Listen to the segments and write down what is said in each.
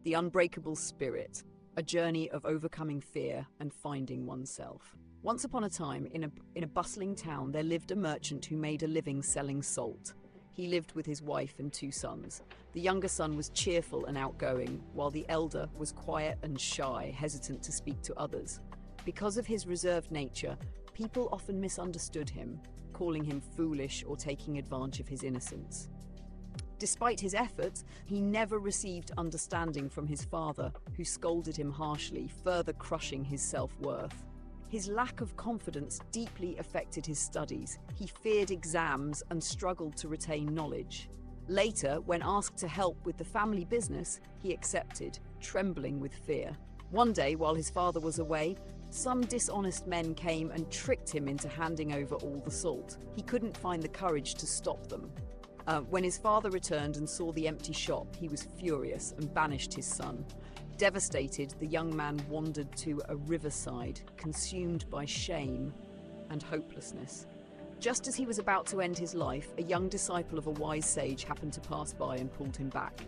The Unbreakable Spirit, a journey of overcoming fear and finding oneself. Once upon a time, in a bustling town, there lived a merchant who made a living selling salt. He lived with his wife and 2 sons. The younger son was cheerful and outgoing, while the elder was quiet and shy, hesitant to speak to others. Because of his reserved nature, people often misunderstood him, calling him foolish or taking advantage of his innocence. Despite his efforts, he never received understanding from his father, who scolded him harshly, further crushing his self-worth. His lack of confidence deeply affected his studies. He feared exams and struggled to retain knowledge. Later, when asked to help with the family business, he accepted, trembling with fear. One day, while his father was away, some dishonest men came and tricked him into handing over all the salt. He couldn't find the courage to stop them. When his father returned and saw the empty shop, he was furious and banished his son. Devastated, the young man wandered to a riverside, consumed by shame and hopelessness. Just as he was about to end his life, a young disciple of a wise sage happened to pass by and pulled him back.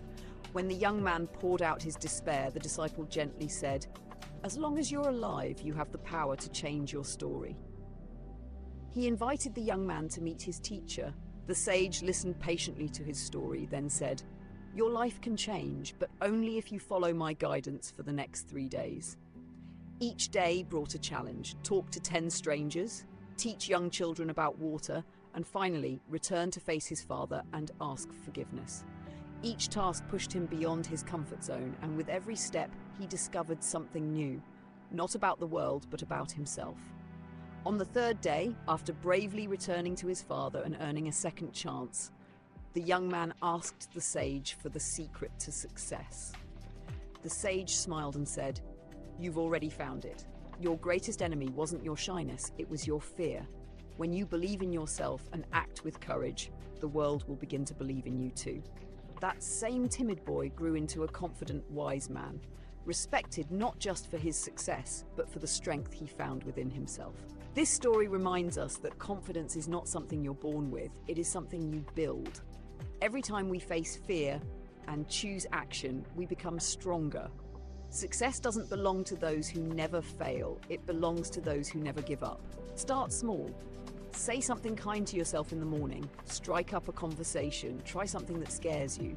When the young man poured out his despair, the disciple gently said, "As long as you're alive, you have the power to change your story." He invited the young man to meet his teacher. The sage listened patiently to his story, then said, "Your life can change, but only if you follow my guidance for the next 3 days." Each day brought a challenge: talk to 10 strangers, teach young children about water, and finally return to face his father and ask forgiveness. Each task pushed him beyond his comfort zone, and with every step he discovered something new, not about the world, but about himself. On the 3rd day, after bravely returning to his father and earning a second chance, the young man asked the sage for the secret to success. The sage smiled and said, "You've already found it. Your greatest enemy wasn't your shyness, it was your fear. When you believe in yourself and act with courage, the world will begin to believe in you too." That same timid boy grew into a confident, wise man, respected not just for his success, but for the strength he found within himself. This story reminds us that confidence is not something you're born with, it is something you build. Every time we face fear and choose action, we become stronger. Success doesn't belong to those who never fail, it belongs to those who never give up. Start small. Say something kind to yourself in the morning, strike up a conversation, try something that scares you.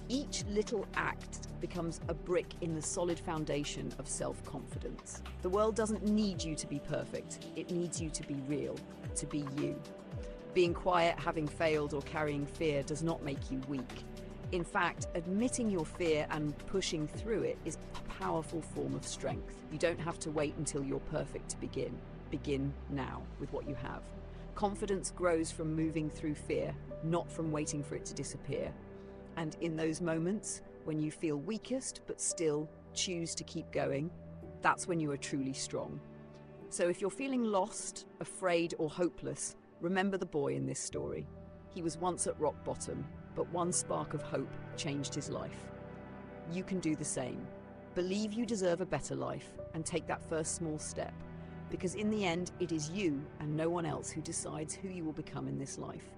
Each little act becomes a brick in the solid foundation of self-confidence. The world doesn't need you to be perfect, it needs you to be real, to be you. Being quiet, having failed, or carrying fear does not make you weak. In fact, admitting your fear and pushing through it is a powerful form of strength. You don't have to wait until you're perfect to begin. Begin now with what you have. Confidence grows from moving through fear, not from waiting for it to disappear. And in those moments, when you feel weakest but still choose to keep going, that's when you are truly strong. So if you're feeling lost, afraid, or hopeless, remember the boy in this story. He was once at rock bottom, but one spark of hope changed his life. You can do the same. Believe you deserve a better life and take that first small step, because in the end, it is you and no one else who decides who you will become in this life.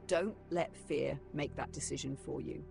Don't let fear make that decision for you.